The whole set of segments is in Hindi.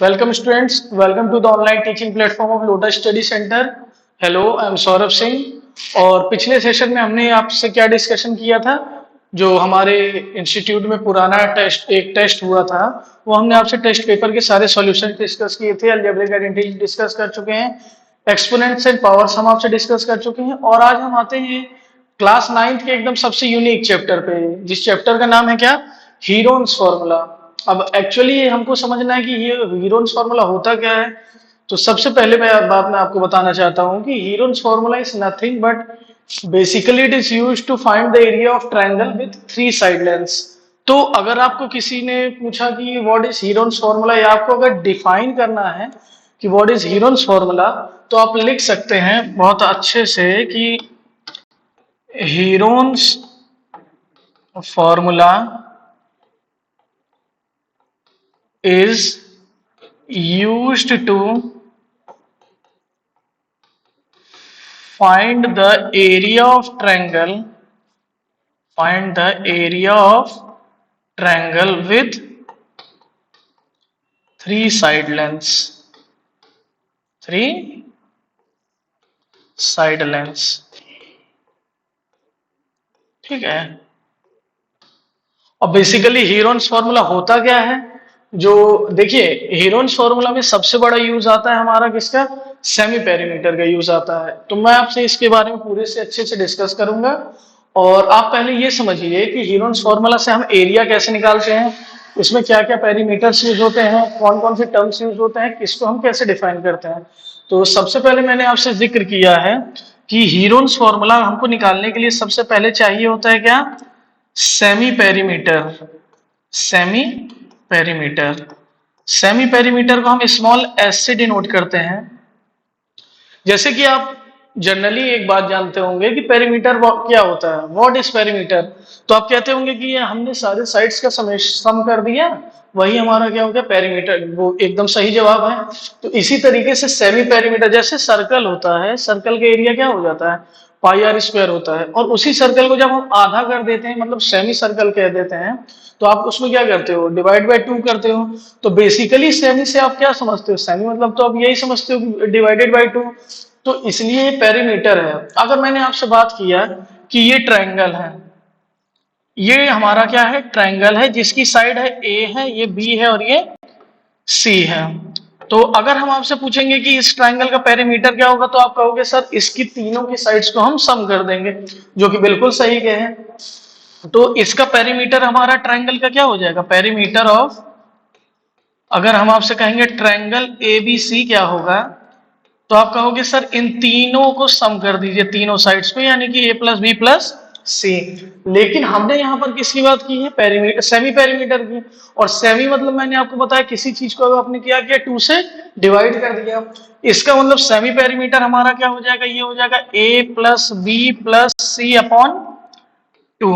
Welcome students, welcome to the online teaching platform of Lotus Study Center. Hello, I am Saurabh Singh. और पिछले सेशन में हमने आपसे क्या डिस्कशन किया था? जो हमारे इंस्टीट्यूट में पुराना टेस्ट हुआ था, वो हमने आपसे टेस्ट पेपर के सारे सॉल्यूशन डिस्कस किए थे। अलजेब्रिक आइडेंटिटी डिस्कस कर चुके हैं, एक्सपोनेंट्स एंड पावर्स हम आपसे डिस्कस कर चुके हैं। और आज हम आते हैं क्लास 9th के एकदम सबसे यूनिक चैप्टर पे, जिस चैप्टर का नाम है क्या? Heron's formula. अब एक्चुअली हमको समझना है कि ये हीरोन्स फॉर्मूला होता क्या है। तो सबसे पहले बात मैं आपको बताना चाहता हूँ कि Heron's formula is nothing but basically it is used to find the area of triangle with 3 side lengths. तो अगर आपको किसी ने पूछा कि व्हाट इज हीरोन्स फॉर्मूला, या आपको अगर डिफाइन करना है कि व्हाट इज हीरोन्स फॉर्मूला, तो आप लिख सकते हैं बहुत अच्छे से कि Heron's formula is used to find the area of triangle with 3 side lengths, 3 side lengths। ठीक है। और बेसिकली हीरोन्स फॉर्मूला होता क्या है? जो देखिए, हीरोन्स फॉर्मूला में सबसे बड़ा यूज आता है हमारा किसका? सेमी पेरीमीटर का यूज आता है। तो मैं आपसे इसके बारे में पूरे से अच्छे से डिस्कस करूंगा। और आप पहले ये समझिए कि हीरोन्स फॉर्मूला से हम एरिया कैसे निकालते हैं, इसमें क्या क्या पैरामीटर्स यूज होते हैं, कौन कौन से टर्म्स यूज होते हैं, किसको हम कैसे डिफाइन करते हैं। तो सबसे पहले मैंने आपसे जिक्र किया है कि हीरोन्स फॉर्मूला हमको निकालने के लिए सबसे पहले चाहिए होता है क्या? Semi perimeter. Semi perimeter semi perimeter को हम स्मॉल एस से डिनोट करते हैं। जैसे कि आप जनरली एक बात जानते होंगे कि पेरीमीटर क्या होता है, व्हाट इज पेरीमीटर। तो आप कहते होंगे कि ये हमने सारे साइड्स का सम कर दिया, वही हमारा क्या हो गया? पेरीमीटर। वो एकदम सही जवाब है। तो इसी तरीके से सेमी पेरीमीटर, जैसे सर्कल होता है, सर्कल का एरिया क्या हो जाता है? पाई आर स्क्वायर होता है। और उसी सर्कल को जब हम आधा कर देते हैं, मतलब सेमी सर्कल कह देते हैं, तो आप उसमें क्या करते हो? डिवाइड बाय 2 करते हो। तो बेसिकली सेमी से आप क्या समझते हो? सेमी मतलब तो आप यही समझते हो, डिवाइडेड बाय 2। तो इसलिए ये पेरीमीटर है। अगर मैंने आपसे बात किया कि ये ट्रायंगल है, ये हमारा क्या है? ट्रायंगल है, जिसकी साइड है ए है, ये बी है और ये सी है। तो अगर हम आपसे पूछेंगे कि इस ट्रायंगल का पेरीमीटर क्या होगा, तो आप कहोगे सर इसकी तीनों की साइड्स को हम सम कर देंगे, जो कि बिल्कुल सही कहे। तो इसका पेरीमीटर हमारा ट्रायंगल का क्या हो जाएगा? पेरीमीटर ऑफ, अगर हम आपसे कहेंगे ट्रायंगल ए बी सी क्या होगा, तो आप कहोगे सर इन तीनों को सम कर दीजिए, तीनों साइड्स को, यानी कि ए प्लस बी प्लस सी। लेकिन हमने यहां पर किसकी बात की है? पेरीमीटर, सेमी पेरीमीटर की। और सेमी मतलब मैंने आपको बताया किसी चीज को अगर आपने क्या किया, 2 से डिवाइड कर दिया। इसका मतलब सेमी पेरीमीटर हमारा क्या हो जाएगा? ये हो जाएगा A plus B plus C upon 2।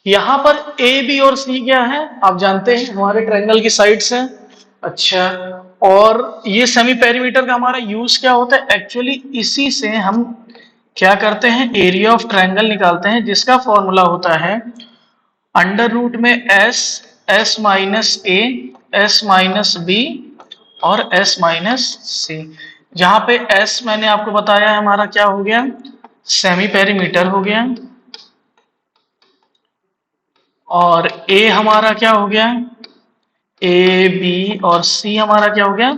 यहां पर ए बी और सी क्या है? आप जानते हैं हमारे ट्रायंगल की साइड्स हैं। अच्छा, और ये सेमी पेरीमीटर का हमारा यूज क्या होता है? एक्चुअली इसी से हम क्या करते हैं? एरिया ऑफ ट्रायंगल निकालते हैं, जिसका फॉर्मूला होता है अंडर रूट में एस, एस माइनस ए, एस माइनस बी और एस माइनस सी। जहां पे एस मैंने आपको बताया है हमारा क्या हो गया? सेमी पेरीमीटर हो गया। और ए हमारा क्या हो गया? ए बी और सी हमारा क्या हो गया?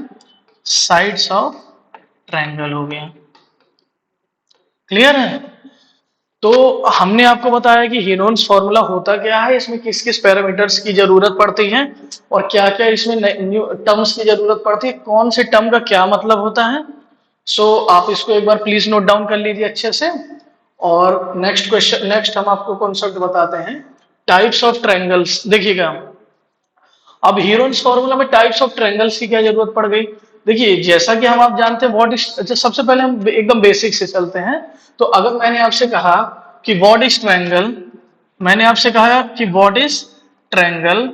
साइड्स ऑफ ट्रायंगल हो गया। क्लियर है? तो हमने आपको बताया कि हीरोन्स फॉर्मूला होता क्या है, इसमें किस किस पैरामीटर्स की जरूरत पड़ती है, और क्या क्या इसमें न्यू टर्म्स की जरूरत पड़ती है, कौन से टर्म का क्या मतलब होता है। सो आप इसको एक बार प्लीज नोट डाउन कर लीजिए अच्छे से। और नेक्स्ट हम आपको कॉन्सेप्ट बताते हैं, टाइप्स ऑफ ट्रायंगल्स। देखिएगा, अब हीरोन्स फॉर्मूला में टाइप्स ऑफ ट्रायंगल्स की क्या जरूरत पड़ गई? देखिए, जैसा कि हम आप जानते हैं व्हाट इज, अच्छा सबसे पहले हम एकदम बेसिक से चलते हैं। तो अगर मैंने आपसे कहा कि व्हाट इज ट्रायंगल, मैंने आपसे कहा कि व्हाट इज ट्रायंगल,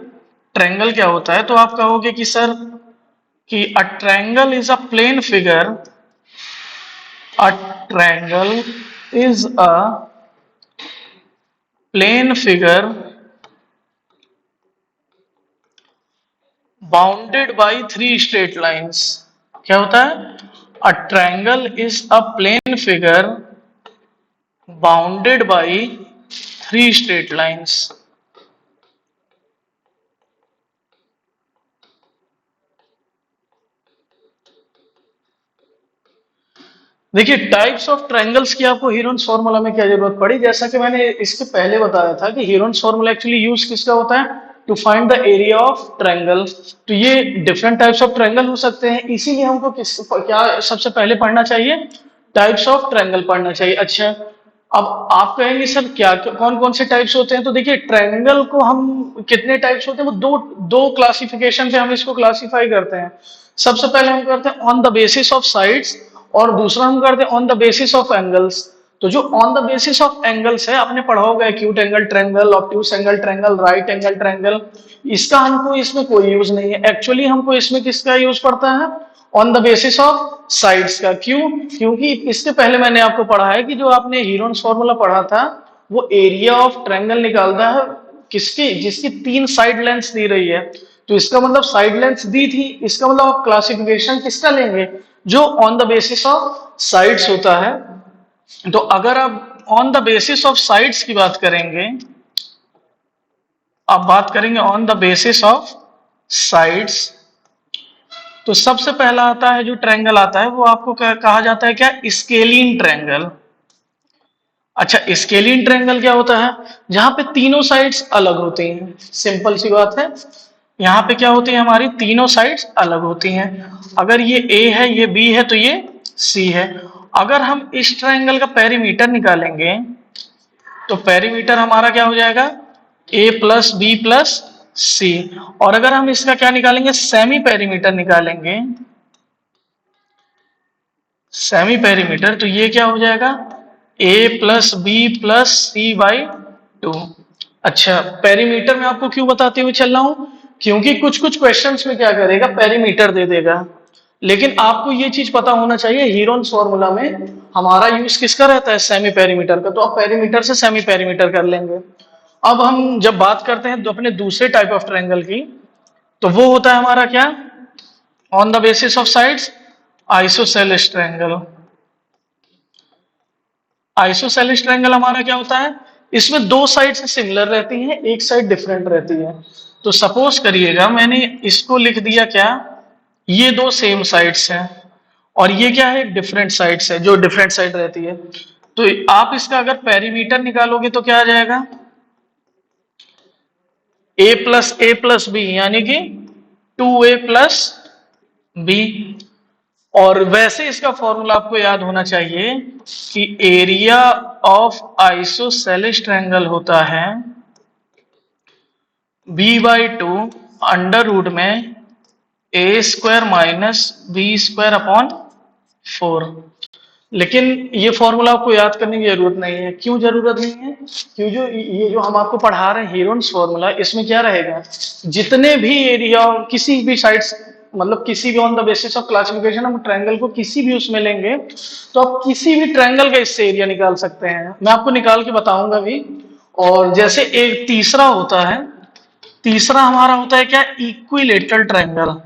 ट्रायंगल क्या होता है, तो आप कहोगे कि सर कि a triangle is a plane figure, a triangle is a plane figure bounded by three straight lines. क्या होता है? A triangle is a plane figure bounded by three straight lines. देखिए, टाइप्स ऑफ ट्रायंगल्स की आपको हीरोन्स फॉर्मूला में क्या जरूरत पड़ी? जैसा कि मैंने इसके पहले बताया था कि हीरोन्स फॉर्मूला एक्चुअली यूज किसका होता है? To find the area of triangle. तो ये डिफरेंट टाइप्स ऑफ ट्रायंगल हो सकते हैं, इसीलिए हमको किस क्या सबसे पहले पढ़ना चाहिए? टाइप्स ऑफ ट्रायंगल पढ़ना चाहिए। अच्छा, अब आप कहेंगे सर क्या कौन कौन से टाइप्स होते हैं? तो देखिए, ट्रायंगल को हम कितने टाइप्स होते हैं, वो दो दो क्लासिफिकेशन पे हम इसको क्लासिफाई करते हैं। सबसे पहले हम करते हैं on the basis of sides, और दूसरा हम करते हैं on the basis of angles. तो जो on the basis of angles है, आपने पढ़ा होगा acute angle triangle, obtuse angle triangle, right angle triangle. इसका हमको इसमें कोई यूज नहीं है। एक्चुअली हमको इसमें किसका यूज पड़ता है? On the basis of sides का। क्यों? क्योंकि इसके पहले मैंने आपको पढ़ा है कि जो आपने हीरोन्स फॉर्मूला पढ़ा था, वो एरिया ऑफ ट्रायंगल निकालता है किसकी? जिसकी तीन साइड लेंथ्स दी रही है। तो इसका मतलब साइड लेंथ्स दी थी, इसका मतलब आप क्लासिफिकेशन किसका लेंगे? जो on the basis of sides होता है। तो अगर आप on the basis of sides की बात करेंगे, आप बात करेंगे on the basis of sides, तो सबसे पहला आता है जो ट्रायंगल आता है, वो आपको कहा जाता है क्या? Scalene triangle. अच्छा, स्केलिन ट्रायंगल क्या होता है? जहां पे तीनों साइड्स अलग होती हैं। सिंपल सी बात है, यहाँ पे क्या होती है? हमारी तीनों साइड्स अलग होती हैं। अगर ये ए है, ये बी है, तो ये सी है। अगर हम इस ट्रायंगल का पेरीमीटर निकालेंगे, तो पेरीमीटर हमारा क्या हो जाएगा? A plus B plus C. और अगर हम इसका क्या निकालेंगे? सेमी पेरीमीटर निकालेंगे, सेमी पेरीमीटर, तो ये क्या हो जाएगा? A plus B plus C by two. अच्छा, पेरीमीटर में आपको क्यों बताते हुए चल रहा हूं? क्योंकि कुछ कुछ क्वेश्चंस में क्या करेगा? पेरीमीटर दे देगा। लेकिन आपको ये चीज पता होना चाहिए, हीरोन्स फॉर्मूला में हमारा यूज किसका रहता है? सेमी पेरीमीटर का। तो आप पेरीमीटर से सेमी पेरीमीटर कर लेंगे। अब हम जब बात करते हैं तो अपने दूसरे टाइप ऑफ ट्रायंगल की, तो वो होता है हमारा क्या? On the basis of sides, isosceles triangle. Isosceles triangle हमारा क्या होता है? इसमें दो साइड से सिमिलर रहती हैं, एक साइड डिफरेंट रहती है। तो सपोज करिएगा मैंने इसको लिख दिया क्या? ये दो सेम साइड्स हैं, और ये क्या है? डिफरेंट साइड्स है, जो डिफरेंट साइड रहती है। तो आप इसका अगर पेरीमीटर निकालोगे तो क्या आ जाएगा? ए प्लस बी, यानी कि 2a प्लस बी। और वैसे इसका फॉर्मूला आपको याद होना चाहिए कि एरिया ऑफ आइसोसेलेस ट्रायंगल होता है b/2 अंडर रूट में a² माइनस b² अपॉन 4। लेकिन ये फॉर्मूला आपको याद करने की जरूरत नहीं है। क्यों जरूरत नहीं है? क्यों? जो ये जो हम आपको पढ़ा रहे हैं हीरोन्स फॉर्मूला, इसमें क्या रहेगा? जितने भी एरिया किसी भी साइड, मतलब किसी भी on the basis of classification हम ट्रायंगल को किसी भी उसमें लेंगे, तो आप किसी भी ट्रायंगल का इससे एरिया निकाल सकते हैं। मैं आपको निकाल के बताऊंगा भी। और जैसे एक तीसरा होता है, तीसरा हमारा होता है क्या? Equilateral triangle.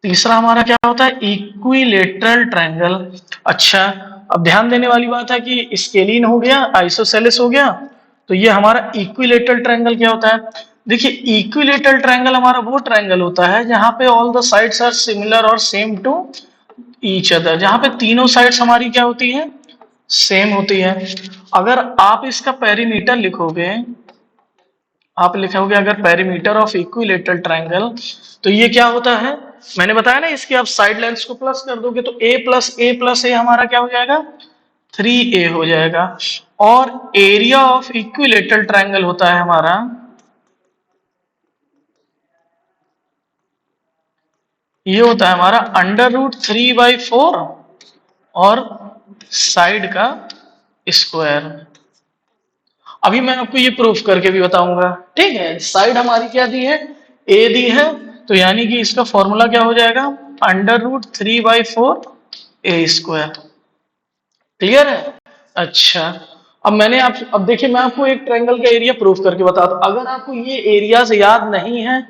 तीसरा हमारा क्या होता है? Equilateral triangle. अच्छा, अब ध्यान देने वाली बात है कि स्केलिन हो गया, आइसोसेलेस हो गया, तो ये हमारा इक्विलेटरल ट्रायंगल क्या होता है? देखिए, इक्विलेटरल ट्रायंगल हमारा वो ट्रायंगल होता है जहां पे all the sides are similar और सेम टू ईच अदर, जहां पे तीनों साइड्स हमारी क्या होती है? सेम होती है। अगर आप इसका पेरीमीटर लिखोगे, आप लिखोगे अगर पेरीमीटर ऑफ इक्विलेटरल ट्रायंगल, तो ये क्या होता है? मैंने बताया ना, इसके आप साइड लेंथ्स को प्लस कर दोगे तो a प्लस ए हमारा क्या हो जाएगा? 3a हो जाएगा। और एरिया ऑफ इक्विलेटरल ट्रायंगल होता है हमारा, ये होता है हमारा अंडर रूट 3/4 और साइड का स्क्वायर। अभी मैं आपको ये प्रूफ करके भी बताऊंगा। ठीक है, साइड हमारी क्या दी है? ए दी है, तो यानी कि इसका फॉर्मूला क्या हो जाएगा? Under root 3/4 a²। क्लियर है? अच्छा, अब देखिए, मैं आपको एक ट्रायंगल का एरिया प्रूफ करके बताता हूं। अगर आपको ये एरियाज याद नहीं है,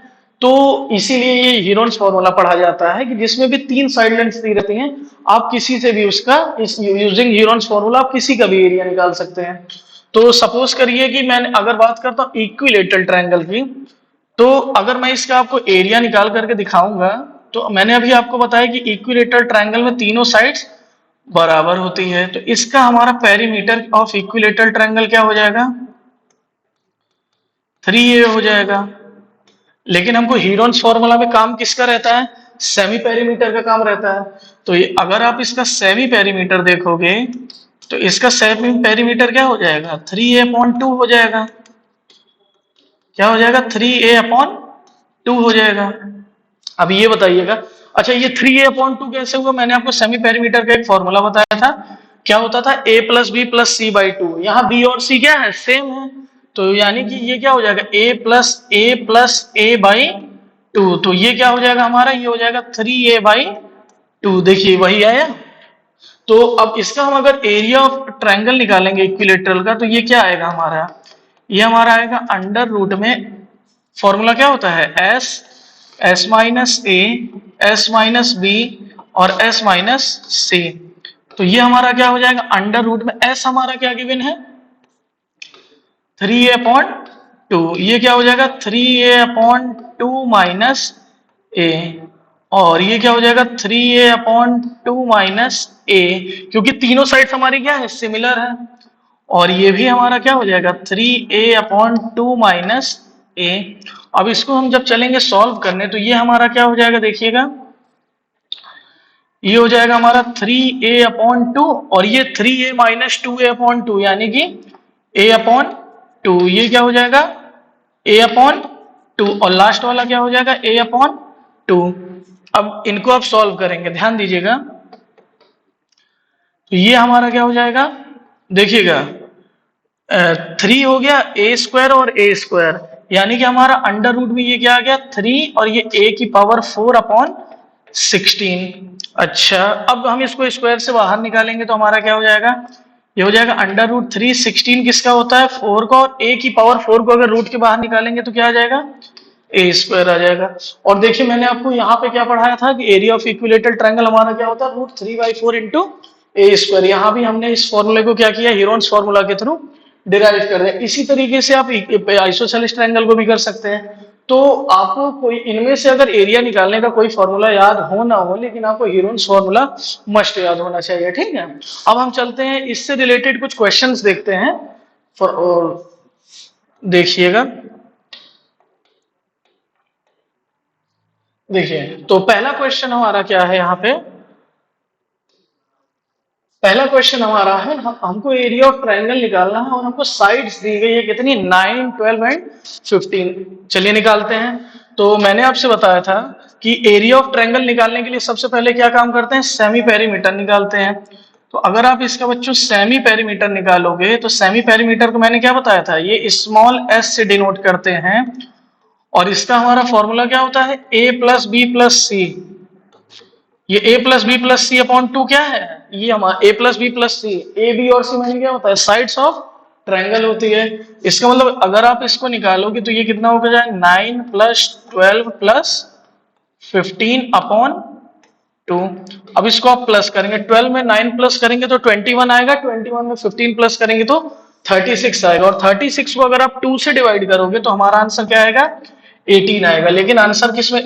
तो इसीलिए ये हीरोन्स फॉर्मूला पढ़ा जाता है कि जिसमें भी 3 साइड लेंथ दी रहती हैं, आप किसी से भी उसका इस यूजिंग हीरोन्स फॉर्मूला आप किसी का भी एरिया निकाल सकते हैं। तो सपोज करिए कि मैंने अगर बात करता हूँ इक्विलेटरल ट्रायंगल की, तो अगर मैं इसका आपको एरिया निकाल करके दिखाऊंगा, तो मैंने अभी आपको बताया कि इक्विलेटरल ट्रायंगल में तीनों साइड्स बराबर होती है, तो इसका हमारा पेरीमीटर ऑफ इक्विलेटरल ट्रायंगल क्या हो जाएगा, 3a हो जाएगा। लेकिन हमको हीरोन्स फॉर्मूला में काम किसका रहता है, सेमी पेरीमीटर का काम रहता है। तो ये अगर आप इसका सेमी पेरीमीटर देखोगे तो इसका सेमी पेरीमीटर क्या हो जाएगा, 3a/2 हो जाएगा। क्या हो जाएगा, 3a/2 हो जाएगा। अब ये बताइएगा, अच्छा ये 3a/2 कैसे हुआ, मैंने आपको सेमी पेरीमीटर का एक फॉर्मूला बताया था, क्या होता था, a plus B plus C by 2। यहाँ b और c क्या है, सेम है, तो यानी कि ये क्या हो जाएगा, a प्लस a बाई 2। तो ये क्या हो जाएगा हमारा, ये हो जाएगा 3a/2। देखिए वही आया। तो अब इसका हम अगर एरिया ऑफ ट्रायंगल निकालेंगे इक्विलेटरल का, तो ये क्या आएगा हमारा, ये हमारा आएगा अंडर रूट में, फॉर्मूला क्या होता है, एस माइनस ए, एस माइनस बी और एस माइनस सी। तो ये हमारा क्या हो जाएगा, अंडर रूट में एस हमारा क्या गिवन है, 3a/2। ये क्या हो जाएगा, 3a/2 माइनस ए, और ये क्या हो जाएगा 3a/2 माइनस ए, क्योंकि तीनों साइड्स हमारी क्या है, सिमिलर है। और ये भी हमारा क्या हो जाएगा, 3a/2 माइनस ए। अब इसको हम जब चलेंगे सॉल्व करने, तो ये हमारा क्या हो जाएगा, देखिएगा ये हो जाएगा हमारा 3a/2, और ये 3a माइनस 2a/2, यानी कि a/2। ये क्या हो जाएगा, a/2, और लास्ट वाला क्या हो जाएगा, a/2। अब इनको आप सॉल्व करेंगे, ध्यान दीजिएगा, तो ये हमारा क्या हो जाएगा, देखिएगा 3 हो गया a² और a², यानी कि हमारा अंडर रूट में ये क्या आ गया 3, और ये a की पावर 4/16। अच्छा, अब हम इसको स्क्वायर से बाहर निकालेंगे तो हमारा क्या हो जाएगा, ये हो जाएगा अंडर रूट 3, 16 किसका होता है, 4 का, और a की पावर 4 को अगर रूट के बाहर निकालेंगे तो क्या आ जाएगा, a² आ जाएगा। और देखिए मैंने आपको यहाँ पे क्या पढ़ाया था कि एरिया ऑफ इक्विलेटरल ट्रायंगल हमारा क्या होता है, √3/4 इंटू a²। यहाँ भी हमने इस फॉर्मूले को क्या किया, हीरोन्स फॉर्मूला के थ्रू डिराइव कर दें। इसी तरीके से आप आइसोसेलेस ट्रायंगल को भी कर सकते हैं। तो आपको कोई इनमें से अगर एरिया निकालने का कोई फॉर्मूला याद हो ना हो, लेकिन आपको हीरोन्स फॉर्मूला मस्ट याद होना चाहिए, ठीक है। अब हम चलते हैं इससे रिलेटेड कुछ क्वेश्चंस देखते हैं, देखिएगा, देखिए तो पहला क्वेश्चन हमारा क्या है, यहाँ पे पहला क्वेश्चन हमारा है, हमको एरिया ऑफ ट्रायंगल निकालना है और हमको साइड्स दी गई है कितनी, 9, 12 एंड 15। चलिए निकालते हैं। तो मैंने आपसे बताया था कि एरिया ऑफ ट्रायंगल निकालने के लिए सबसे पहले क्या काम करते हैं, सेमी पेरीमीटर निकालते हैं। तो अगर आप इसका बच्चों सेमी पेरीमीटर निकालोगे, तो सेमी पेरीमीटर को मैंने क्या बताया था, ये स्मॉल s से डिनोट करते हैं, और इसका हमारा फॉर्मूला क्या होता है, a plus B plus C. ये a plus B plus C क्या है, ये हमारा a plus B plus C, A B और सी में क्या होता है, साइड्स ऑफ ट्रायंगल होती है। इसका मतलब अगर आप इसको निकालोगे तो ये कितना होगा जाए, 9 प्लस 12 प्लस 15/2। अब इसको आप प्लस करेंगे, 12 में 9 प्लस करेंगे तो 21 आएगा, 21 में 15 प्लस करेंगे तो 36 आएगा, और 36 को अगर आप 2 से डिवाइड करोगे तो हमारा आंसर क्या आएगा, 18 आएगा। लेकिन आंसर किसमें,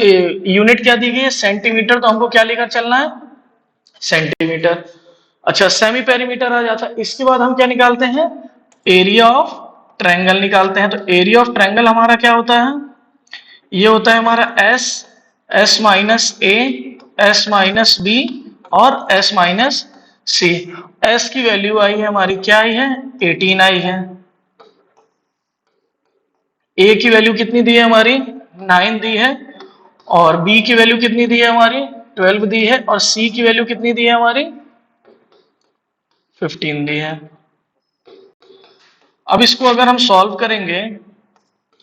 यूनिट क्या दी गई है, सेंटीमीटर, तो हमको क्या लेकर चलना है, सेंटीमीटर। अच्छा, सेमी पेरीमीटर आ जाता है। इसके बाद हम क्या निकालते हैं, एरिया ऑफ ट्रायंगल निकालते हैं। तो एरिया ऑफ ट्रायंगल हमारा क्या होता है, ये होता है हमारा एस माइनस ए, एस माइनस बी और एस माइनस सी। एस की वैल्यू आई है हमारी, क्या आई है, 18 आई है। ए की वैल्यू कितनी दी है हमारी, 9 दी है, और बी की वैल्यू कितनी दी है हमारी, 12 दी है, और सी की वैल्यू कितनी दी है हमारी, 15 दी है। अब इसको अगर हम सॉल्व करेंगे,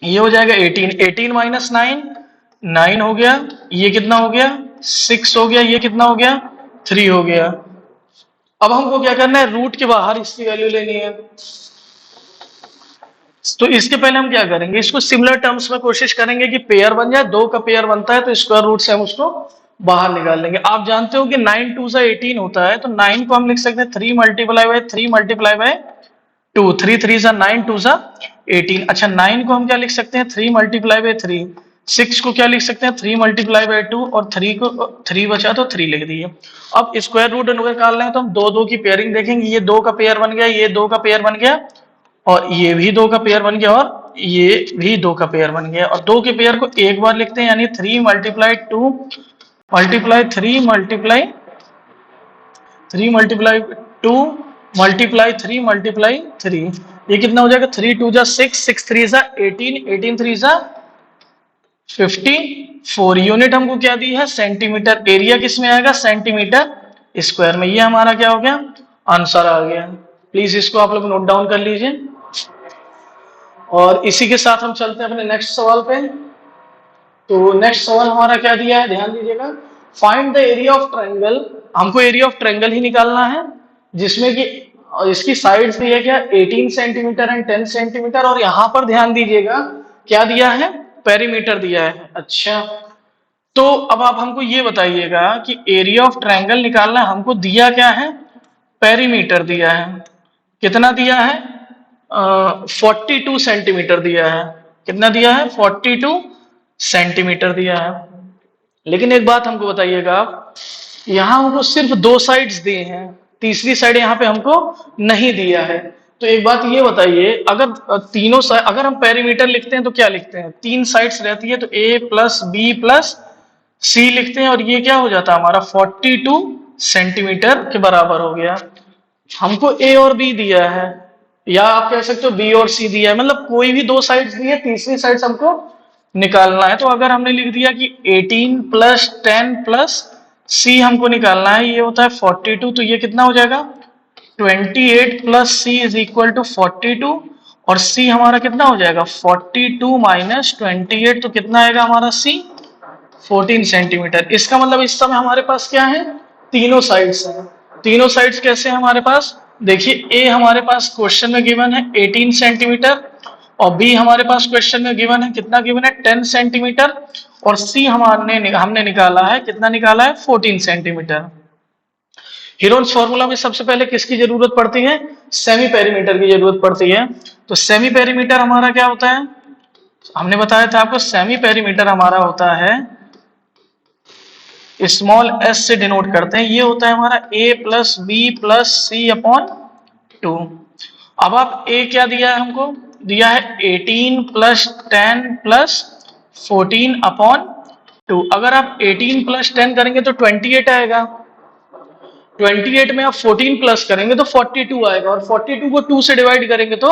ये हो जाएगा 18, 18 माइनस 9, 9 हो गया, ये कितना हो गया, 6 हो गया, ये कितना हो गया, 3 हो गया। अब हमको क्या करना है, रूट के बाहर इसकी वैल्यू लेनी है। तो इसके पहले हम क्या करेंगे, इसको सिमिलर टर्म्स में कोशिश करेंगे कि पेयर बन जाए, दो का पेयर बनता है तो स्क्वायर रूट से हम उसको बाहर निकाल लेंगे। आप जानते हो कि 9 2 18 होता है, तो 9 को हम लिख सकते हैं 3 मल्टीप्लाई बाय 3 मल्टीप्लाई बाय 2, 3 3 जा 9, 2 जा 18। अच्छा 9 को हम क्या लिख सकते हैं 3 मल्टीप्लाई बाय 3, 6 को क्या लिख सकते हैं 3 मल्टीप्लाई बाय 2, और 3 को 3 बचा तो 3 लिख दिए। अब स्क्वायर रूट निकाल रहे हैं तो हम दो दो की पेयरिंग देखेंगे, ये दो का पेयर बन गया, ये दो का पेयर बन गया, और ये भी दो का पेयर बन गया, और ये भी दो का पेयर बन गया। और दो के पेयर को एक बार लिखते हैं, यानी 3 multiply 2 multiply 3 multiply 3 multiply 2 multiply 3 multiply 3, ये कितना हो जाएगा 3 2 जा 6, 6 3 जा 18, 18 3 जा 54। यूनिट हमको क्या दी है सेंटीमीटर, एरिया किस में आएगा सेंटीमीटर स्क्वायर में। ये हमारा क्या हो गया आंसर आ गया। प्लीज इसको आप लोग नोट डाउन कर लीजिए। और इसी के साथ हम चलते हैं अपने नेक्स्ट सवाल पे। तो नेक्स्ट सवाल हमारा क्या दिया है, ध्यान दीजिएगा। Find the area of triangle, हमको एरिया ऑफ ट्रायंगल ही निकालना है, जिसमें कि इसकी साइड्स दी है क्या 18 सेंटीमीटर एंड 10 सेंटीमीटर, और यहां पर ध्यान दीजिएगा क्या दिया है पेरीमीटर दिया है। अच्छा तो अब आप हमको ये बताइएगा कि एरिया ऑफ ट्रायंगल निकालना, हमको दिया क्या है पेरीमीटर दिया है, कितना दिया है 42 सेंटीमीटर दिया है। कितना दिया है 42 सेंटीमीटर दिया है। लेकिन एक बात हमको बताइएगा, यहां हमको सिर्फ दो साइड्स दिए हैं, तीसरी साइड यहां पे हमको नहीं दिया है। तो एक बात ये बताइए, अगर तीनों साइड अगर हम पेरीमीटर लिखते हैं तो क्या लिखते हैं, तीन साइड्स रहती है तो a प्लस बी प्लस सी लिखते हैं, और ये क्या हो जाता है हमारा 42 सेंटीमीटर के बराबर हो गया। हमको ए और बी दिया है, या आप कह सकते हो बी और सी दिया है, मतलब कोई भी दो साइड्स दी है, तीसरी साइड हमको निकालना है। तो अगर हमने लिख दिया कि 18 प्लस 10 प्लस सी हमको निकालना है, ये होता है 42, तो ये कितना हो जाएगा 28 plus C is equal to 42, और सी हमारा कितना हो जाएगा 42 माइनस 28, तो कितना आएगा हमारा सी 14 सेंटीमीटर। इसका मतलब इस समय हमारे पास क्या है तीनों साइड्स हैं। तीनों साइड्स कैसे हैं हमारे पास, देखिए ए हमारे पास क्वेश्चन में गिवन है 18 सेंटीमीटर, और बी हमारे पास क्वेश्चन में गिवन है कितना गिवन है 10 सेंटीमीटर, और सी हमने निकाला है कितना निकाला है 14 सेंटीमीटर। हीरोन्स फॉर्मूला में सबसे पहले किसकी जरूरत पड़ती है सेमी पेरीमीटर की जरूरत पड़ती है। तो सेमी पेरीमीटर हमारा क्या होता है, हमने बताया था आपको सेमी पेरीमीटर हमारा होता है स्मॉल एस से डिनोट करते हैं, ये होता है हमारा a plus B plus C upon 2। अब आप a क्या दिया है हमको, दिया है 18 प्लस 10 प्लस 14 अपॉन 2। अगर आप 18 प्लस 10 करेंगे तो 28 आएगा, 28 में आप 14 प्लस करेंगे तो 42 आएगा, और 42 को 2 से डिवाइड करेंगे तो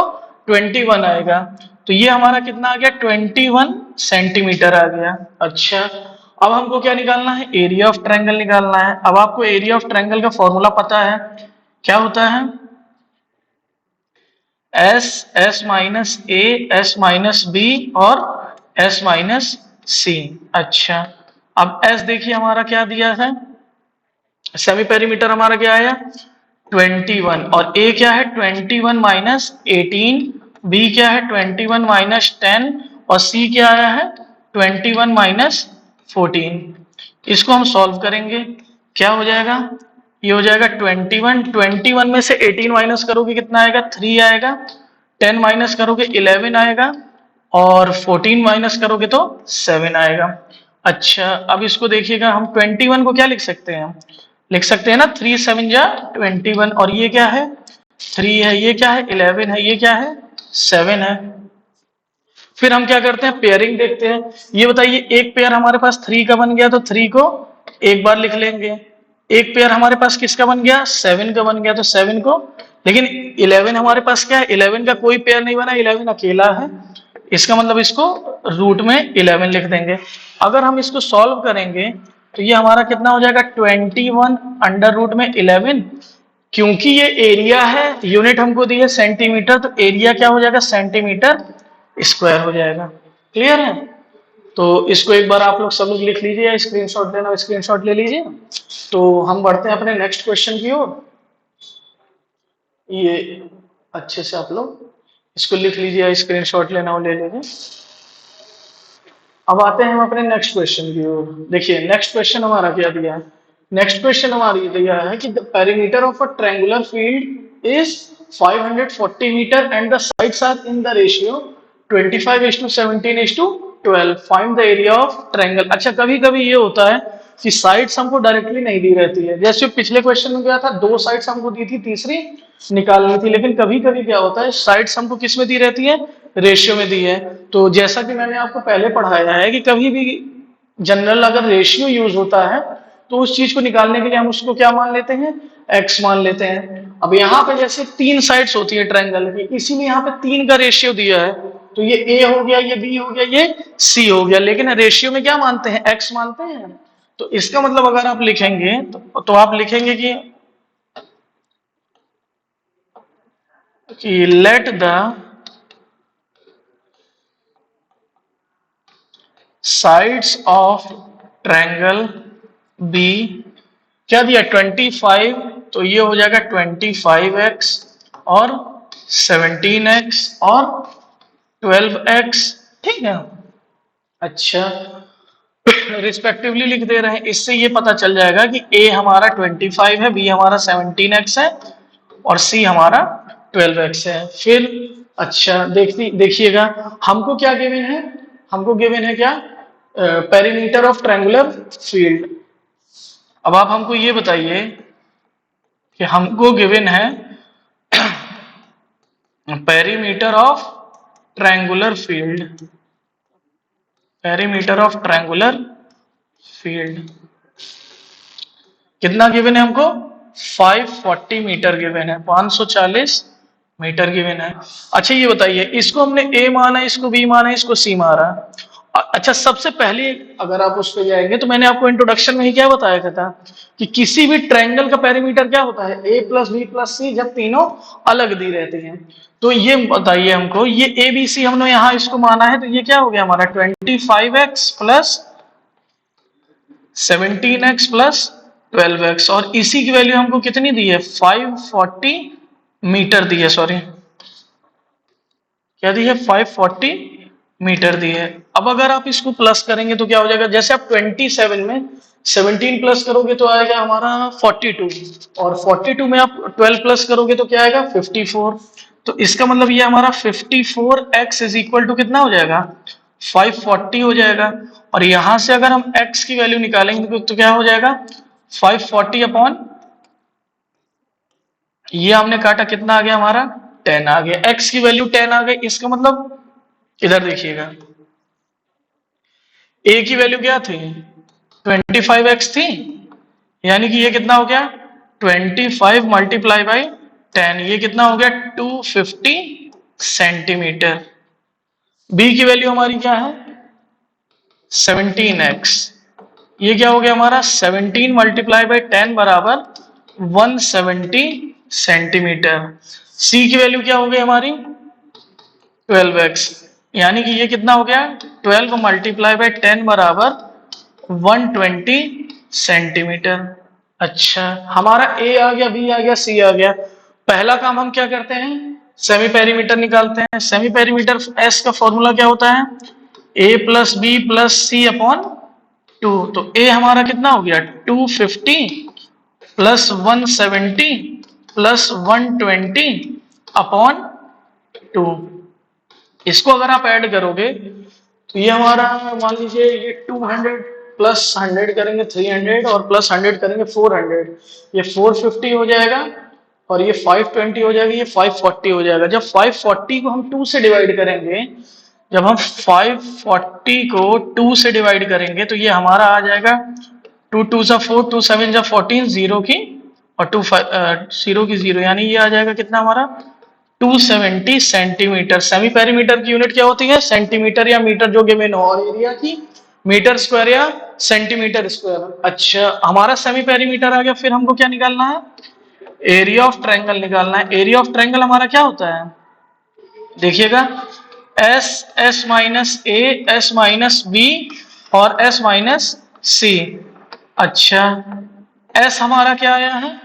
21 आएगा। तो ये हमारा कितना आ गया 21 सेंटीमीटर आ गया। अच्छा अब हमको क्या निकालना है एरिया ऑफ ट्रायंगल निकालना है। अब आपको एरिया ऑफ ट्रायंगल का फॉर्मूला पता है, क्या होता है एस, एस माइनस ए, एस माइनस बी और एस माइनस सी। अच्छा अब एस देखिए हमारा क्या दिया है, सेमी पेरीमीटर हमारा क्या आया 21, और ए क्या है 21 माइनस 18, बी क्या है 21 माइनस 10, और सी क्या आया है 21 माइनस 14। इसको हम सॉल्व करेंगे, क्या हो जाएगा, ये हो जाएगा 21 में से 18 माइनस करोगे कितना आएगा 3 आएगा, 10 माइनस करोगे 11 आएगा, और 14 माइनस करोगे तो 7 आएगा। अच्छा अब इसको देखिएगा, हम 21 को क्या लिख सकते हैं, लिख सकते हैं ना 3 7 जा 21, और ये क्या है 3 है, ये क्या है 11 है, ये क्या है 7 है। फिर हम क्या करते हैं पेयरिंग देखते हैं। ये बताइए एक पेयर हमारे पास 3 का बन गया तो 3 को एक बार लिख लेंगे, एक पेयर हमारे पास किसका बन गया 7 का बन गया तो 7 को, लेकिन 11 हमारे पास क्या है 11 का कोई पेयर नहीं बना, 11 अकेला है, इसका मतलब इसको रूट में 11 लिख देंगे। अगर हम इसको सॉल्व करेंगे तो ये हमारा कितना हो जाएगा 21 अंडर रूट में 11, क्योंकि ये एरिया है यूनिट हमको दी है सेंटीमीटर, तो एरिया क्या हो जाएगा सेंटीमीटर स्क्वायर हो जाएगा। क्लियर है, तो इसको एक बार आप लोग सब लोग लिख लीजिए या स्क्रीनशॉट लेना स्क्रीनशॉट ले लीजिए। तो हम बढ़ते हैं अपने नेक्स्ट क्वेश्चन की ओर, ये अच्छे से आप लोग इसको लिख लीजिए, स्क्रीनशॉट लेना हो ले लीजिए। अब आते हैं हम अपने नेक्स्ट क्वेश्चन की ओर। देखिए नेक्स्ट क्वेश्चन हमारा क्या दिया है। नेक्स्ट क्वेश्चन हमारी दिया है कि the perimeter of a triangular field is 540 metre and the sides are in the ratio 25:17:12। Find the area of triangle. अच्छा कभी कभी ये होता है कि साइड्स हमको डायरेक्टली नहीं दी रहती है, जैसे पिछले क्वेश्चन में क्या था, दो साइड्स हमको दी थी, तीसरी निकालनी थी। लेकिन कभी कभी क्या होता है, साइड्स हमको किस में दी रहती है, रेशियो में दी है। तो जैसा कि मैंने आपको पहले पढ़ाया है कि कभी भी जनरल अगर रेशियो यूज होता है तो उस चीज को निकालने के लिए हम उसको क्या मान लेते हैं, एक्स मान लेते हैं। अब यहाँ पे जैसे तीन साइड्स होती है ट्रायंगल की, इसीलिए यहाँ पे तीन का रेशियो दिया है, तो ये ए हो गया, ये बी हो गया, ये सी हो गया। लेकिन रेशियो में क्या मानते हैं, एक्स मानते हैं। तो इसका मतलब अगर आप लिखेंगे तो आप लिखेंगे कि let the sides of triangle be क्या दिया, 25, तो ये हो जाएगा 25x और 17x और 12x, ठीक है। अच्छा रिस्पेक्टिवली लिख दे रहे हैं, इससे ये पता चल जाएगा कि a हमारा 25 है, b हमारा 17x है और c हमारा 12x है। फिर अच्छा देखिएगा हमको क्या गिवन है, हमको गिवन है क्या, पेरीमीटर ऑफ ट्रायंगुलर फील्ड। अब आप हमको ये बताइए कि हमको गिवन है perimeter of triangular field, perimeter of triangular field कितना गिवन है हमको, 540 मीटर गिवन है, 540 मीटर गिवन है। अच्छा ये बताइए, इसको हमने ए माना, इसको बी माना, इसको सी माना। अच्छा सबसे पहले अगर आप उस पर जाएंगे तो मैंने आपको इंट्रोडक्शन में ही क्या बताया था कि किसी भी ट्रायंगल का पेरीमीटर क्या होता है, ए प्लस बी प्लस सी, जब तीनों अलग दी रहती हैं। तो ये बताइए हमको, ये ए बी सी हमने यहाँ इसको माना है, तो ये क्या हो गया हमारा 25x plus 17x plus 12x, और इसी की वैल्यू हमको कितनी दी है, 540 मीटर दी है, सॉरी क्या दी है, 540 मीटर दी है। अब अगर आप इसको प्लस करेंगे तो क्या हो जाएगा, जैसे आप 27 में 17 प्लस करोगे तो आएगा हमारा 42, और 42 में आप 12 प्लस करोगे तो क्या आएगा 54। तो इसका मतलब ये हमारा 54x इज इक्वल टू कितना हो जाएगा, 540 हो जाएगा। और यहां से अगर हम x की वैल्यू निकालेंगे तो क्या हो जाएगा, 540 अपॉन ये हमने काटा कितना आ गया हमारा 10 आ गया, x की वैल्यू 10 आ गई। इसका मतलब इधर देखिएगा, a की वैल्यू क्या थी, 25x थी, यानी कि ये कितना हो गया 25 मल्टीप्लाई बाई 10, ये कितना हो गया 250 सेंटीमीटर। b की वैल्यू हमारी क्या है 17x, ये क्या हो गया हमारा 17 मल्टीप्लाई बाई 10 बराबर 170 सेंटीमीटर। c की वैल्यू क्या हो गई हमारी 12x, यानी कि ये कितना हो गया 12 मल्टीप्लाई बाई 10 बराबर 120 सेंटीमीटर। अच्छा हमारा a आ गया, b आ गया, c आ गया। पहला काम हम क्या करते हैं, सेमी पेरीमीटर निकालते हैं। सेमी पेरीमीटर s का फॉर्मूला क्या होता है, a plus B plus C upon 2। तो a हमारा कितना हो गया 250 प्लस 170 प्लस 120 अपॉन 2। इसको अगर आप ऐड करोगे तो ये हमारा मान लीजिए ये 200 प्लस 100 करेंगे 300 और प्लस 100 करेंगे 400, ये 450 हो जाएगा, और ये 520 हो जाएगा, ये 540 हो जाएगा। जब 540 को हम 2 से डिवाइड करेंगे, जब हम 540 को 2 से डिवाइड करेंगे तो ये हमारा आ जाएगा 2 2 जा 4, 2 7 जा 14, 0 की और 2 0 की 0, यानी ये आ जाएगा कितना हमारा 270 सेंटीमीटर। सेमी पेरीमीटर की यूनिट क्या होती है, सेंटीमीटर या मीटर जो गिवन हो, और एरिया की मीटर स्क्वायर या सेंटीमीटर स्क्वायर। अच्छा हमारा सेमी पेरीमीटर आ गया, फिर हमको क्या निकालना है, एरिया ऑफ ट्रायंगल निकालना है। एरिया ऑफ ट्रायंगल हमारा क्या होता है, देखिएगा एस, एस माइनस ए, एस माइनस बी और एस माइनस सी। अच्छा एस हमारा क्या आया है,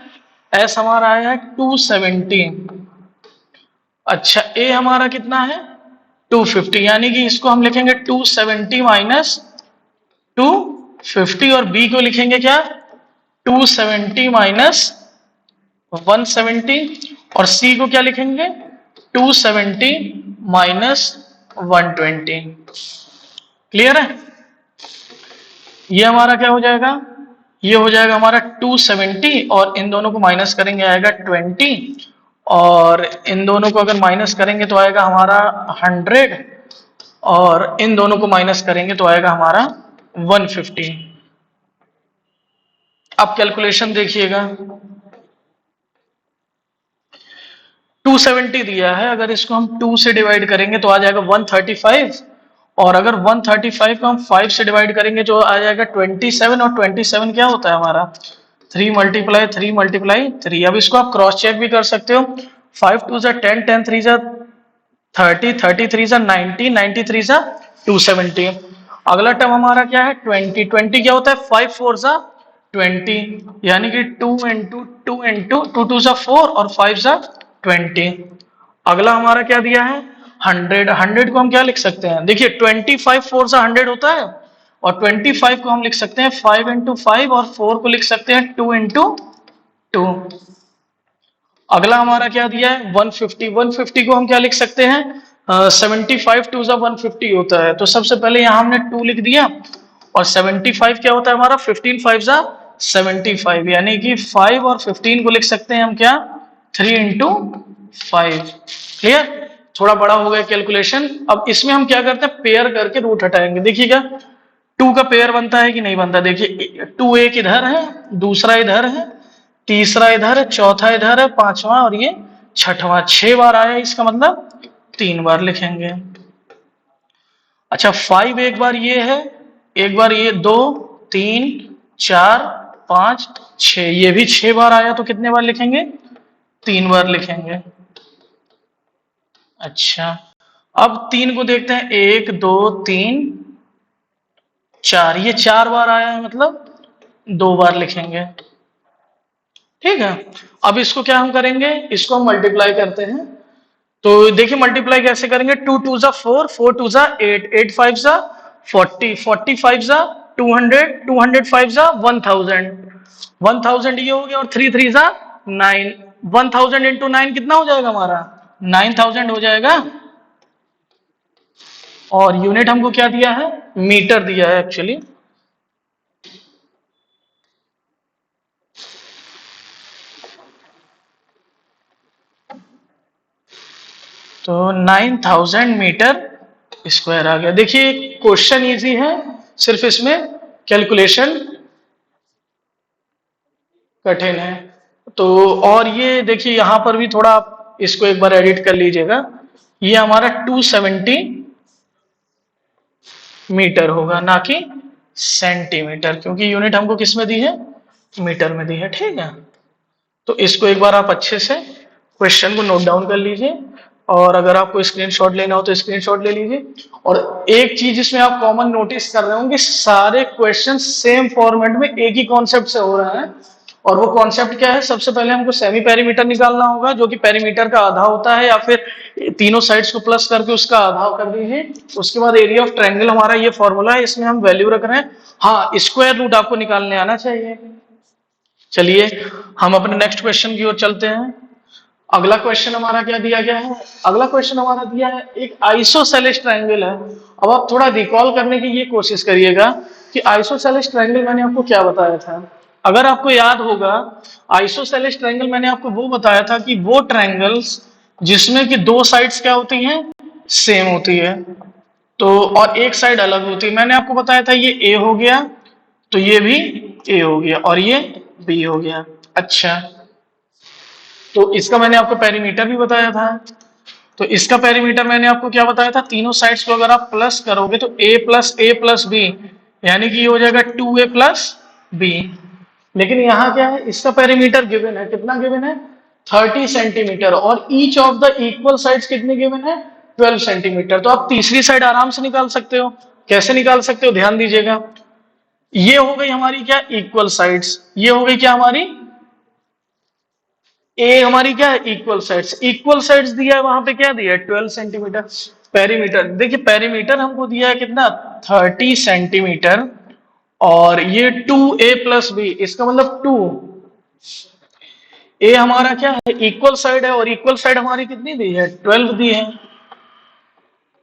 एस हमारा आया है 270, अच्छा ए हमारा कितना है 250, यानी कि इसको हम लिखेंगे 270 माइनस 250, और बी को लिखेंगे क्या 270 माइनस 170, और सी को क्या लिखेंगे 270 माइनस 120। क्लियर है? ये हमारा क्या हो जाएगा, ये हो जाएगा हमारा 270, और इन दोनों को माइनस करेंगे आएगा 20, और इन दोनों को अगर माइनस करेंगे तो आएगा हमारा 100, और इन दोनों को माइनस करेंगे तो आएगा हमारा 150। अब कैलकुलेशन देखिएगा, 270 दिया है, अगर इसको हम 2 से डिवाइड करेंगे तो आ जाएगा 135, और अगर 135 को हम 5 से डिवाइड करेंगे तो आ जाएगा 27, और 27 क्या होता है हमारा 3 मल्टीप्लाई 3 मल्टीप्लाई 3। अब इसको आप क्रॉस चेक भी कर सकते हो, 5 2 10, 10 3 30, 30 3 90, 90 3 270। अगला टर्म हमारा क्या है 20, 20 क्या होता है 5 4 20, यानी कि 2 इंटू 2 इंटू 2 2 4 और 5 20। अगला हमारा क्या दिया है 100, 100 को हम क्या लिख सकते हैं, देखिए 25 4 100 होता है, और 25 को हम लिख सकते हैं 5 इंटू 5, और 4 को लिख सकते हैं 2 इंटू 2। अगला हमारा क्या दिया है 150, 150 को हम क्या लिख सकते हैं 75 2 150 होता है, तो सबसे पहले यहां हमने 2 लिख दिया, और 75 क्या होता है हमारा 15 5 75, यानी कि 5 और 15 को लिख सकते हैं हम क्या 3 इंटू 5। क्लियर? थोड़ा बड़ा हो गया कैलकुलेशन। अब इसमें हम क्या करते हैं पेयर करके रूट हटाएंगे, देखिएगा 2 का पेयर बनता है कि नहीं बनता, देखिए 2 एक इधर है, दूसरा इधर है, तीसरा इधर है, चौथा इधर है, पांचवा और ये छठवां, 6 बार आया, इसका मतलब 3 बार लिखेंगे। अच्छा 5 एक बार ये है, एक बार ये, 2 3 4 5 6, ये भी 6 बार आया, तो कितने बार लिखेंगे 3 बार लिखेंगे। अच्छा अब 3 को देखते हैं, 1 2 3 4, ये 4 बार आया है, मतलब 2 बार लिखेंगे। ठीक है, अब इसको क्या हम करेंगे, इसको हम मल्टीप्लाई करते हैं, तो देखिए मल्टीप्लाई कैसे करेंगे, 2 2 4, 4 2 8, 8 5 40, 40 5 200, 200 5 1000, 1000 ये हो गया, और 3 3 9, 1000 इंटू 9 कितना हो जाएगा हमारा 9000 हो जाएगा। और यूनिट हमको क्या दिया है मीटर दिया है एक्चुअली, तो 9000 मीटर स्क्वायर आ गया। देखिए क्वेश्चन इजी है, सिर्फ इसमें कैलकुलेशन कठिन है। तो और ये देखिए यहां पर भी थोड़ा आप इसको एक बार एडिट कर लीजिएगा, ये हमारा 270 मीटर होगा, ना कि सेंटीमीटर, क्योंकि यूनिट हमको किस में दी है मीटर में दी है। ठीक है, तो इसको एक बार आप अच्छे से क्वेश्चन को नोट डाउन कर लीजिए, और अगर आपको स्क्रीनशॉट लेना हो तो स्क्रीनशॉट ले लीजिए। और एक चीज इसमें आप कॉमन नोटिस कर रहे होंगे, सारे क्वेश्चन सेम फॉर्मेट में एक ही कॉन्सेप्ट से हो रहे हैं, और वो कॉन्सेप्ट क्या है, सबसे पहले हमको सेमी पेरीमीटर निकालना होगा, जो कि पेरीमीटर का आधा होता है, या फिर तीनों साइड्स को प्लस करके उसका आधा कर दीजिए। उसके बाद एरिया ऑफ ट्रायंगल, हमारा ये फॉर्मूला है, इसमें हम वैल्यू रख रहे हैं। हाँ, स्क्वायर रूट आपको निकालने आना चाहिए। चलिए हम अपने नेक्स्ट क्वेश्चन की ओर चलते हैं। अगला क्वेश्चन हमारा क्या दिया गया है, अगला क्वेश्चन हमारा दिया है एक आइसोसेलेस ट्रायंगल है। अब आप थोड़ा रिकॉल करने की ये कोशिश करिएगा कि आइसोसेलेस ट्रायंगल मैंने आपको क्या बताया था। अगर आपको याद होगा, आइसोसेलेस ट्रायंगल मैंने आपको वो बताया था कि वो ट्रायंगल्स जिसमें कि दो साइड्स क्या होती हैं सेम होती है, तो और एक साइड अलग होती है। मैंने आपको बताया था ये ए हो गया, तो ये भी ए हो गया, और ये बी हो गया। अच्छा, तो इसका मैंने आपको पेरीमीटर भी बताया था, तो इसका पेरीमीटर मैंने आपको क्या बताया था, तीनों साइड्स को अगर आप प्लस करोगे तो a प्लस बी, यानी कि ये हो जाएगा 2a प्लस बी। लेकिन यहाँ क्या है, इसका पेरीमीटर गिवन है, कितना गिवन है 30 सेंटीमीटर, और each of the equal sides कितने गिवन है 12 सेंटीमीटर। तो आप तीसरी साइड आराम से निकाल सकते हो। कैसे निकाल सकते हो, ध्यान दीजिएगा, ये हो गई हमारी क्या इक्वल साइड्स, ये हो गई क्या हमारी ए हमारी क्या है, इक्वल साइड्स, इक्वल साइड्स दिया है, वहां पे क्या दिया है 12 सेंटीमीटर पेरीमीटर। देखिए पेरीमीटर हमको दिया है कितना 30 सेंटीमीटर, और ये 2a+b, इसका मतलब 2 ए हमारा क्या है इक्वल साइड है, और इक्वल साइड हमारी कितनी दी है 12 दी है,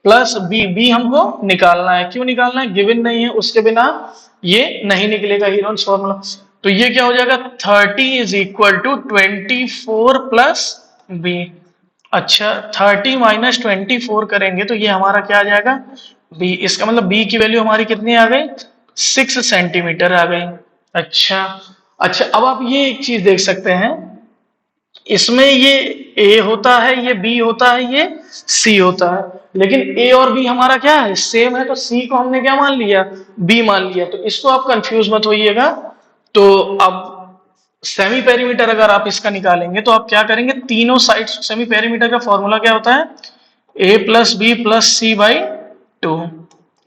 प्लस बी, बी हमको निकालना है। क्यों निकालना है, गिवन नहीं है, उसके बिना ये नहीं निकलेगा हीरोन्स फॉर्मूला। तो ये क्या हो जाएगा 30 is equal to 24 plus B. अच्छा 30 माइनस 24 करेंगे तो ये हमारा क्या आ जाएगा बी। इसका मतलब बी की वैल्यू हमारी कितनी आ गई 6 सेंटीमीटर आ गई। अच्छा अच्छा, अब आप ये एक चीज देख सकते हैं, इसमें ये ए होता है, ये बी होता है, ये सी होता है, लेकिन ए और बी हमारा क्या है सेम है, तो सी को हमने क्या मान लिया बी मान लिया। तो इसको आप कंफ्यूज मत होइएगा। तो अब सेमी पेरीमीटर अगर आप इसका निकालेंगे तो आप क्या करेंगे, तीनों साइड सेमी पेरीमीटर का फॉर्मूला क्या होता है a+b+c/2।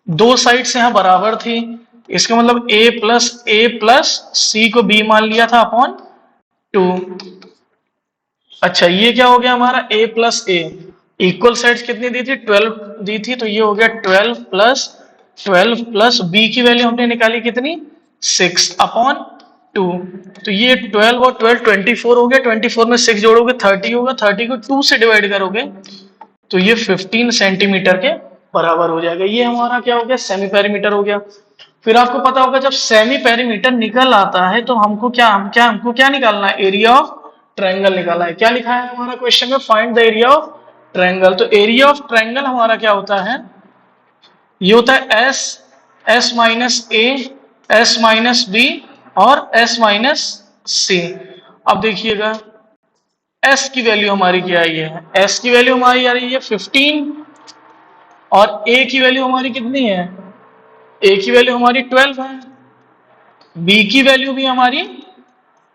दो साइड्स यहाँ बराबर थी, इसका मतलब a+a+c को b मान लिया था अपॉन 2। अच्छा ये क्या हो गया हमारा a+a, इक्वल साइड्स कितनी दी थी 12 दी थी, तो ये हो गया 12 प्लस b की वैल्यू हमने निकाली कितनी 6 अपॉन 2। तो ये 12 और 12 24 हो गया, 24 में 6 जोड़ोगे 30 होगा, 30 को 2 से डिवाइड करोगे तो ये 15 सेंटीमीटर के बराबर हो जाएगा। ये हमारा क्या हो गया सेमी पेरीमीटर हो गया। फिर आपको पता होगा जब सेमी पेरीमीटर निकल आता है तो हमको क्या निकालना है, एरिया ऑफ ट्रायंगल निकालना है। क्या लिखा है हमारा क्वेश्चन में, find the area of triangle. तो एरिया ऑफ ट्रायंगल हमारा क्या होता है, ये होता है S-b और S-c। अब देखिएगा S की वैल्यू हमारी क्या आई है, S की वैल्यू हमारी आ रही है 15, और A की वैल्यू हमारी कितनी है, A की वैल्यू हमारी 12 है, B की वैल्यू भी हमारी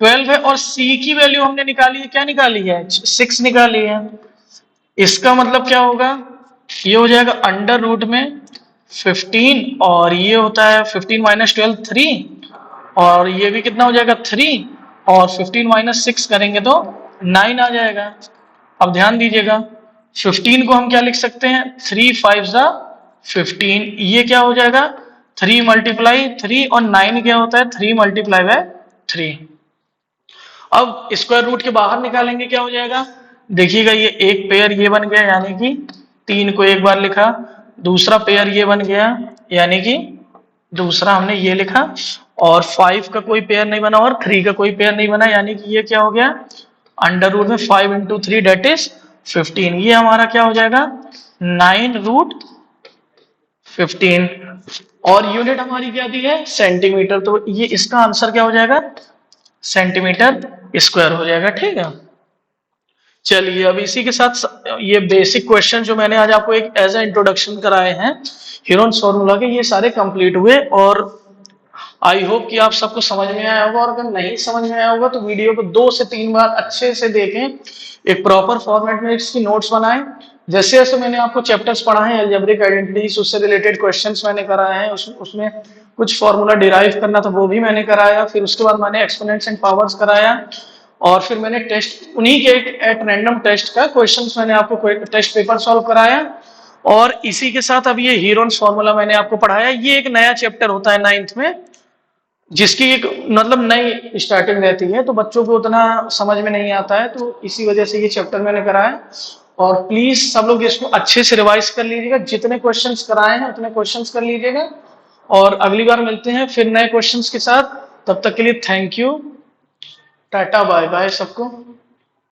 12 है, और C की वैल्यू हमने निकाली है, क्या निकाली है 6 निकाली है। इसका मतलब क्या होगा, ये हो जाएगा अंडर रूट में 15, और ये होता है 15 माइनस 12 3, और ये भी कितना हो जाएगा 3, और 15 माइनस 6 करेंगे तो 9 आ जाएगा। अब ध्यान दीजिएगा 15 को हम क्या लिख सकते हैं 3 5 जा 15, ये क्या हो जाएगा 3 मल्टीप्लाई 3, और 9 क्या होता है 3 मल्टीप्लाई बाय 3। अब स्क्वायर रूट के बाहर निकालेंगे क्या हो जाएगा, देखिएगा ये एक पेयर ये बन गया, यानी कि 3 को एक बार लिखा, दूसरा पेयर ये बन गया, यानी कि दूसरा हमने ये लिखा, और 5 का कोई पेयर नहीं बना और 3 का कोई पेयर नहीं बना, यानी कि ये क्या हो गया अंडर रूट में 5 इंटू 3 डेट इज 15। ये हमारा क्या हो जाएगा 9√15, और यूनिट हमारी क्या दी है सेंटीमीटर, तो ये इसका आंसर क्या हो जाएगा सेंटीमीटर स्क्वायर हो जाएगा। ठीक है, चलिए अब इसी के साथ ये बेसिक क्वेश्चन जो मैंने आज आपको एक एज ए इंट्रोडक्शन कराए हैं हीरोन्स फार्मूला के, ये सारे कंप्लीट हुए, और आई होप कि आप सबको समझ में आया होगा, और अगर नहीं समझ में आया होगा तो वीडियो को 2 से 3 बार अच्छे से देखें, एक प्रॉपर फॉर्मेट में इसकी नोट्स बनाएं। जैसे जैसे मैंने आपको चैप्टर्स पढ़ाए हैं अलजेब्रिक आइडेंटिटीज, उससे रिलेटेड क्वेश्चंस मैंने कराए हैं, उसमें कुछ फॉर्मूला डिराइव करना था वो भी मैंने कराया, फिर उसके बाद मैंने एक्सपोनेंट्स एंड पावर्स कराया, और फिर मैंने टेस्ट उन्हीं के एट रैंडम टेस्ट का क्वेश्चंस मैंने आपको टेस्ट पेपर सॉल्व कराया, और इसी के साथ अब ये हीरोन्स फार्मूला मैंने आपको पढ़ाया। ये एक नया चैप्टर होता है 9th में, जिसकी एक मतलब नई स्टार्टिंग रहती है, तो बच्चों को उतना समझ में नहीं आता है, तो इसी वजह से ये चैप्टर मैंने कराया। और प्लीज सब लोग इसको अच्छे से रिवाइज कर लीजिएगा, जितने क्वेश्चंस कराए हैं उतने क्वेश्चंस कर लीजिएगा, और अगली बार मिलते हैं फिर नए क्वेश्चंस के साथ। तब तक के लिए thank you, tata bye bye सबको।